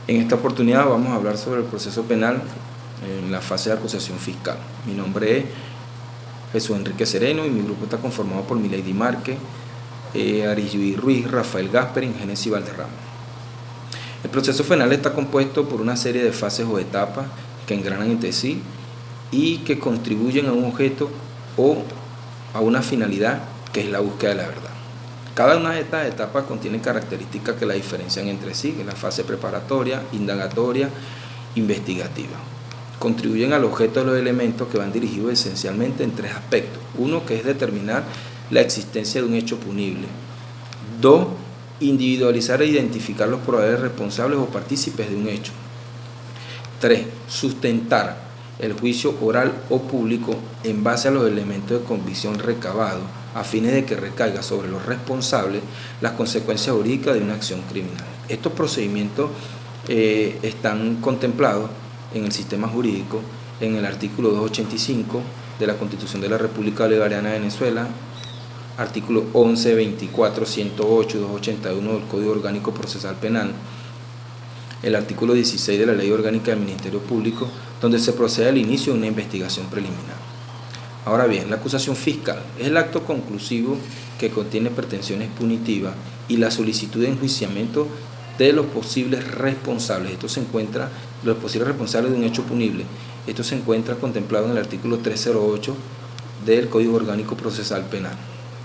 En esta oportunidad vamos a hablar sobre el proceso penal en la fase de acusación fiscal. Mi nombre es Jesús Enrique Sereno y mi grupo está conformado por Milady Márquez, Arisbi Ruiz, Rafael Gasper y Génesis Valderrama. El proceso penal está compuesto por una serie de fases o etapas que engranan entre sí y que contribuyen a un objeto o a una finalidad que es la búsqueda de la verdad. Cada una de estas etapas contiene características que la diferencian entre sí, que es la fase preparatoria, indagatoria, investigativa. Contribuyen al objeto de los elementos que van dirigidos esencialmente en tres aspectos. Uno, que es determinar la existencia de un hecho punible. Dos, individualizar e identificar los proveedores responsables o partícipes de un hecho. Tres, sustentar el juicio oral o público en base a los elementos de convicción recabados a fines de que recaiga sobre los responsables las consecuencias jurídicas de una acción criminal. Estos procedimientos están contemplados en el sistema jurídico en el artículo 285 de la Constitución de la República Bolivariana de Venezuela, artículo 11, 24, 108, 281 del Código Orgánico Procesal Penal, el artículo 16 de la Ley Orgánica del Ministerio Público, donde se procede al inicio de una investigación preliminar. Ahora bien, la acusación fiscal es el acto conclusivo que contiene pretensiones punitivas y la solicitud de enjuiciamiento de los posibles responsables. Los posibles responsables de un hecho punible. Esto se encuentra contemplado en el artículo 308 del Código Orgánico Procesal Penal.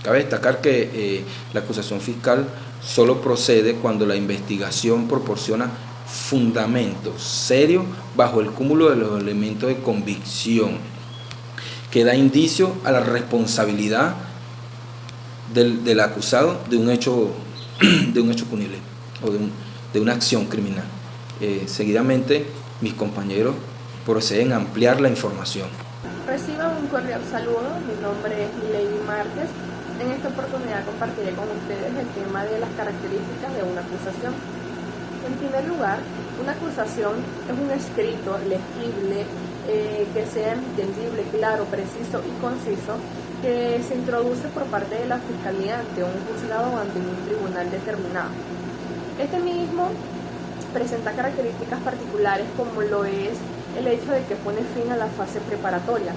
Cabe destacar que la acusación fiscal solo procede cuando la investigación proporciona fundamentos serios bajo el cúmulo de los elementos de convicción que da indicio a la responsabilidad del acusado de un hecho punible o de una acción criminal. Seguidamente, mis compañeros proceden a ampliar la información. Reciban un cordial saludo, mi nombre es Milady Márquez. En esta oportunidad compartiré con ustedes el tema de las características de una acusación. En primer lugar, una acusación es un escrito legible que sea entendible, claro, preciso y conciso, que se introduce por parte de la Fiscalía ante un juzgado o ante un tribunal determinado. Este mismo presenta características particulares como lo es el hecho de que pone fin a la fase preparatoria.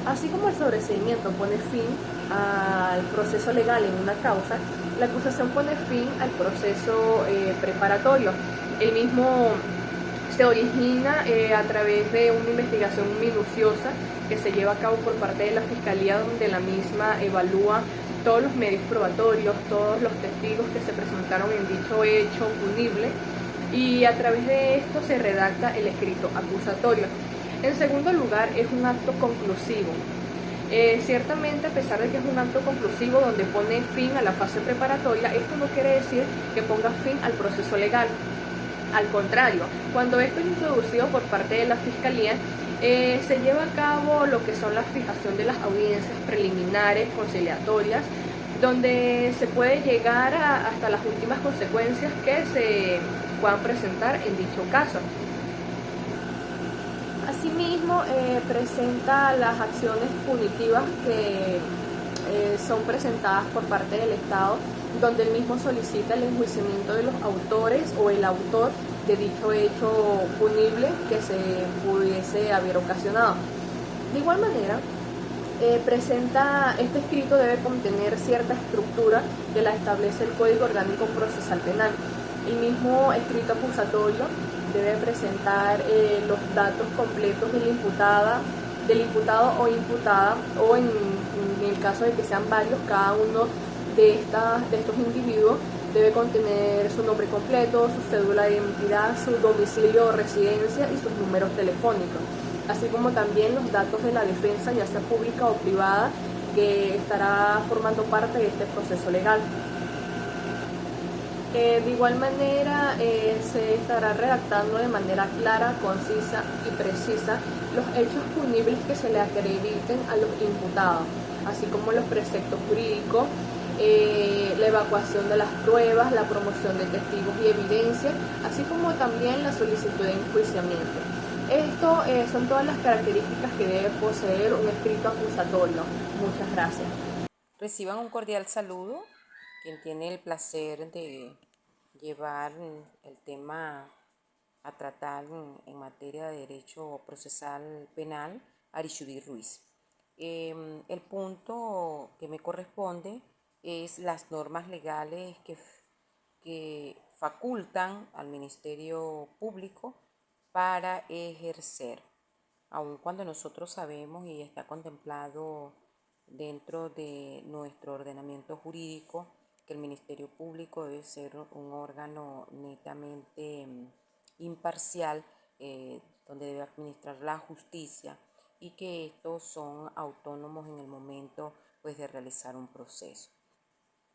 Así como el sobreseimiento pone fin al proceso legal en una causa, la acusación pone fin al proceso preparatorio. El mismo se origina a través de una investigación minuciosa que se lleva a cabo por parte de la Fiscalía, donde la misma evalúa todos los medios probatorios, todos los testigos que se presentaron en dicho hecho punible, y a través de esto se redacta el escrito acusatorio. En segundo lugar, es un acto conclusivo. Ciertamente, a pesar de que es un acto conclusivo donde pone fin a la fase preparatoria, esto no quiere decir que ponga fin al proceso legal. Al contrario, cuando esto es introducido por parte de la Fiscalía, se lleva a cabo lo que son la fijación de las audiencias preliminares, conciliatorias, donde se puede llegar hasta las últimas consecuencias que se puedan presentar en dicho caso. Asimismo, presenta las acciones punitivas que son presentadas por parte del Estado, donde el mismo solicita el enjuiciamiento de los autores o el autor de dicho hecho punible que se pudiese haber ocasionado. De igual manera, este escrito debe contener cierta estructura que la establece el Código Orgánico Procesal Penal. El mismo escrito acusatorio debe presentar los datos completos del imputado o imputada, o en el caso de que sean varios, cada uno de estos individuos debe contener su nombre completo, su cédula de identidad, su domicilio o residencia y sus números telefónicos, así como también los datos de la defensa, ya sea pública o privada, que estará formando parte de este proceso legal. De igual manera, se estará redactando de manera clara, concisa y precisa los hechos punibles que se le acrediten a los imputados, así como los preceptos jurídicos, la evacuación de las pruebas, la promoción de testigos y evidencia, así como también la solicitud de enjuiciamiento. Esto son todas las características que debe poseer un escrito acusatorio. Muchas gracias. Reciban un cordial saludo. Quien tiene el placer de llevar el tema a tratar en materia de derecho procesal penal, Arixubí Ruiz. El punto que me corresponde es las normas legales que facultan al Ministerio Público para ejercer, aun cuando nosotros sabemos y está contemplado dentro de nuestro ordenamiento jurídico que el Ministerio Público debe ser un órgano netamente imparcial, donde debe administrar la justicia, y que estos son autónomos en el momento pues de realizar un proceso.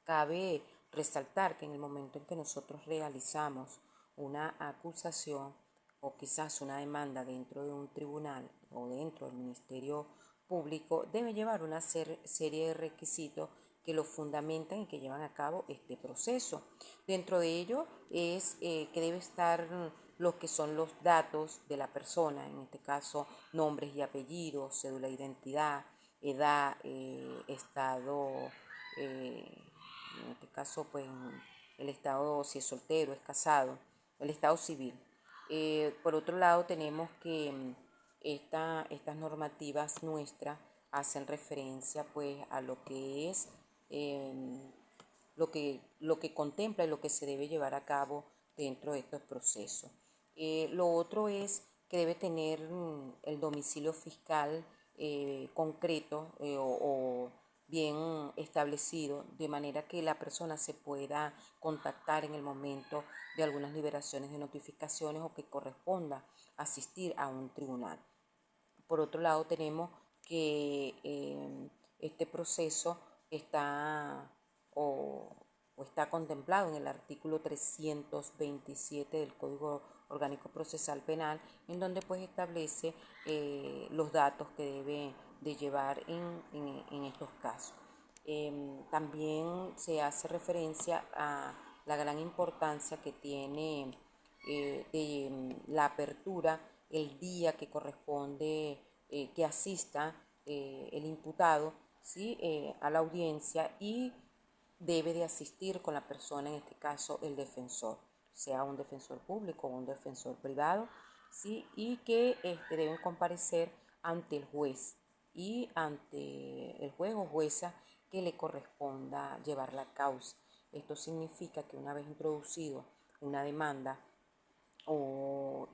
Cabe resaltar que en el momento en que nosotros realizamos una acusación o quizás una demanda dentro de un tribunal o dentro del Ministerio Público, debe llevar una serie de requisitos que lo fundamentan y que llevan a cabo este proceso. Dentro de ello es que debe estar lo que son los datos de la persona, en este caso nombres y apellidos, cédula de identidad, edad, estado, en este caso pues el estado, si es soltero, es casado, el estado civil. Por otro lado tenemos que estas normativas nuestras hacen referencia pues a lo que es lo que contempla y lo que se debe llevar a cabo dentro de estos procesos. Lo otro es que debe tener el domicilio fiscal concreto o bien establecido, de manera que la persona se pueda contactar en el momento de algunas liberaciones de notificaciones o que corresponda asistir a un tribunal. Por otro lado, tenemos que este proceso está está contemplado en el artículo 327 del Código Orgánico Procesal Penal, en donde pues establece los datos que debe de llevar en estos casos. También se hace referencia a la gran importancia que tiene de la apertura el día que corresponde que asista el imputado, ¿sí? A la audiencia, y debe de asistir con la persona, en este caso el defensor, sea un defensor público o un defensor privado, ¿sí? Y que deben comparecer ante el juez y ante el juez o jueza que le corresponda llevar la causa. Esto significa que una vez introducido una demanda o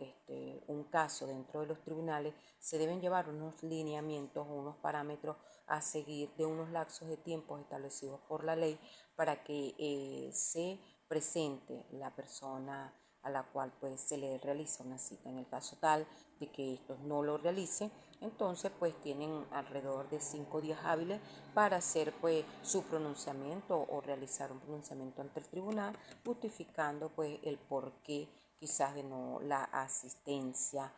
un caso dentro de los tribunales, se deben llevar unos lineamientos o unos parámetros a seguir de unos lapsos de tiempo establecidos por la ley para que se presente la persona a la cual pues se le realiza una cita. En el caso tal de que estos no lo realicen, entonces pues tienen alrededor de 5 días hábiles para hacer pues su pronunciamiento o realizar un pronunciamiento ante el tribunal, justificando pues el porqué quizás de no la asistencia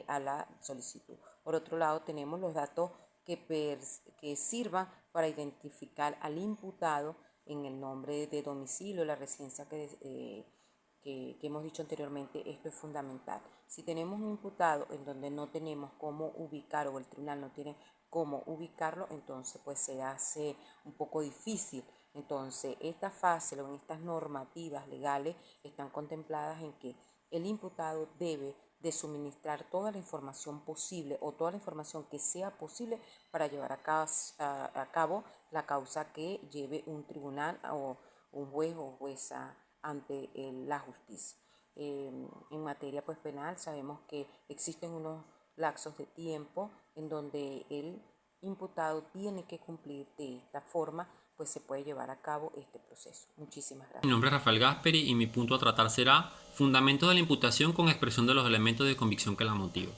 a la solicitud. Por otro lado, tenemos los datos que sirvan para identificar al imputado en el nombre de domicilio, la residencia que hemos dicho anteriormente. Esto es fundamental. Si tenemos un imputado en donde no tenemos cómo ubicar o el tribunal no tiene cómo ubicarlo, entonces pues se hace un poco difícil. Entonces, esta fase o en estas normativas legales están contempladas en que el imputado debe de suministrar toda la información posible o toda la información que sea posible para llevar a cabo la causa que lleve un tribunal o un juez o jueza ante la justicia. En materia pues penal sabemos que existen unos lapsos de tiempo en donde el imputado tiene que cumplir de esta forma, pues se puede llevar a cabo este proceso. Muchísimas gracias. Mi nombre es Rafael Gasperi y mi punto a tratar será fundamentos de la imputación con expresión de los elementos de convicción que la motivan.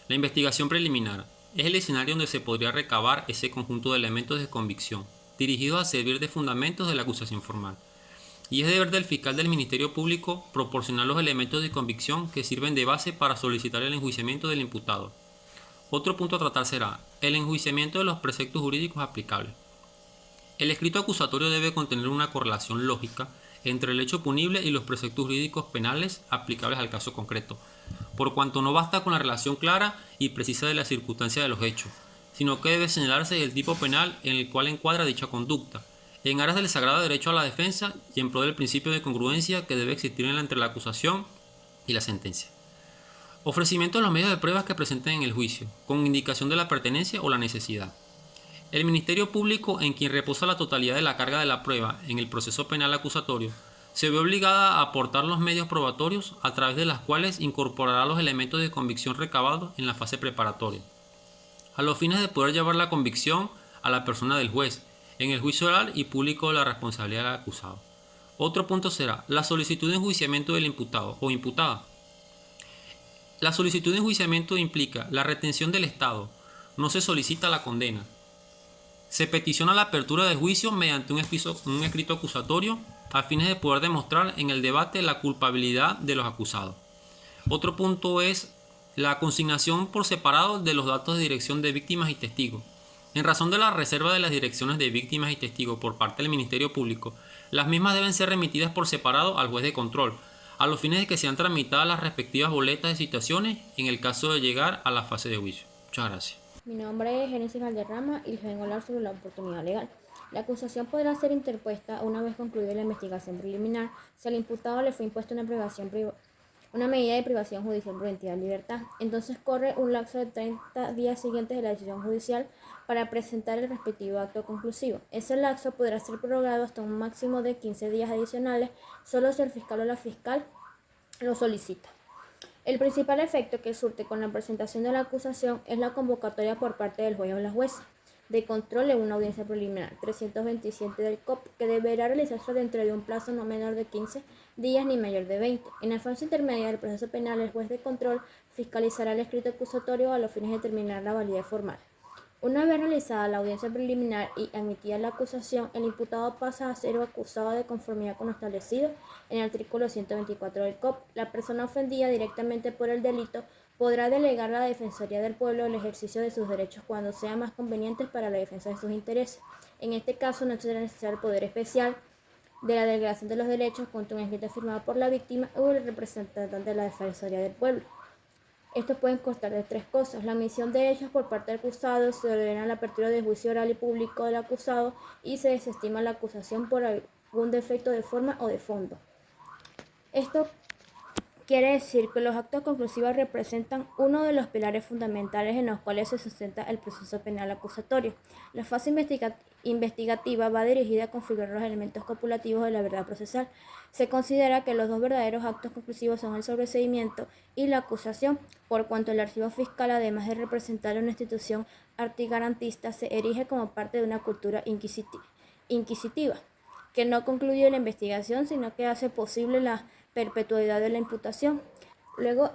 La investigación preliminar es el escenario donde se podría recabar ese conjunto de elementos de convicción, dirigidos a servir de fundamentos de la acusación formal. Y es deber del fiscal del Ministerio Público proporcionar los elementos de convicción que sirven de base para solicitar el enjuiciamiento del imputado. Otro punto a tratar será el enjuiciamiento de los preceptos jurídicos aplicables. El escrito acusatorio debe contener una correlación lógica entre el hecho punible y los preceptos jurídicos penales aplicables al caso concreto, por cuanto no basta con la relación clara y precisa de la circunstancia de los hechos, sino que debe señalarse el tipo penal en el cual encuadra dicha conducta, en aras del sagrado derecho a la defensa y en pro del principio de congruencia que debe existir entre la acusación y la sentencia. Ofrecimiento de los medios de pruebas que presenten en el juicio, con indicación de la pertenencia o la necesidad. El Ministerio Público, en quien reposa la totalidad de la carga de la prueba en el proceso penal acusatorio, se ve obligada a aportar los medios probatorios a través de las cuales incorporará los elementos de convicción recabados en la fase preparatoria, a los fines de poder llevar la convicción a la persona del juez en el juicio oral y público de la responsabilidad del acusado. Otro punto será la solicitud de enjuiciamiento del imputado o imputada. La solicitud de enjuiciamiento implica la retención del Estado, no se solicita la condena. Se peticiona la apertura de juicio mediante un escrito acusatorio a fines de poder demostrar en el debate la culpabilidad de los acusados. Otro punto es la consignación por separado de los datos de dirección de víctimas y testigos. En razón de la reserva de las direcciones de víctimas y testigos por parte del Ministerio Público, las mismas deben ser remitidas por separado al juez de control, a los fines de que sean tramitadas las respectivas boletas de citaciones en el caso de llegar a la fase de juicio. Muchas gracias. Mi nombre es Génesis Valderrama y les vengo a hablar sobre la oportunidad legal. La acusación podrá ser interpuesta una vez concluida la investigación preliminar si al imputado le fue impuesta una medida de privación judicial preventiva de libertad. Entonces corre un lapso de 30 días siguientes de la decisión judicial para presentar el respectivo acto conclusivo. Ese lapso podrá ser prorrogado hasta un máximo de 15 días adicionales, solo si el fiscal o la fiscal lo solicita. El principal efecto que surte con la presentación de la acusación es la convocatoria por parte del juez o la jueza de control en una audiencia preliminar 327 del COP, que deberá realizarse dentro de un plazo no menor de 15 días ni mayor de 20. En la fase intermedia del proceso penal, el juez de control fiscalizará el escrito acusatorio a los fines de determinar la validez formal. Una vez realizada la audiencia preliminar y admitida la acusación, el imputado pasa a ser acusado de conformidad con lo establecido en el artículo 124 del COP. La persona ofendida directamente por el delito podrá delegar a la Defensoría del Pueblo el ejercicio de sus derechos cuando sea más conveniente para la defensa de sus intereses. En este caso, no será necesario el poder especial de la delegación de los derechos contra un escrito firmado por la víctima o el representante de la Defensoría del Pueblo. Estos pueden constar de tres cosas: la admisión de hechos por parte del acusado, se ordena la apertura de juicio oral y público del acusado y se desestima la acusación por algún defecto de forma o de fondo. Esto quiere decir que los actos conclusivos representan uno de los pilares fundamentales en los cuales se sustenta el proceso penal acusatorio. La fase investigativa va dirigida a configurar los elementos copulativos de la verdad procesal. Se considera que los dos verdaderos actos conclusivos son el sobreseimiento y la acusación, por cuanto el archivo fiscal, además de representar una institución antigarantista, se erige como parte de una cultura inquisitiva, que no concluye la investigación, sino que hace posible la perpetuidad de la imputación. Luego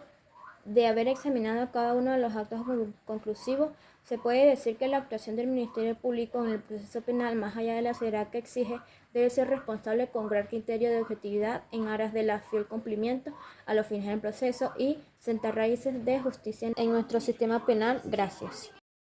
de haber examinado cada uno de los actos conclusivos, se puede decir que la actuación del Ministerio Público en el proceso penal, más allá de la seriedad que exige, debe ser responsable con gran criterio de objetividad en aras de la fiel cumplimiento a los fines del proceso y sentar raíces de justicia en nuestro sistema penal. Gracias.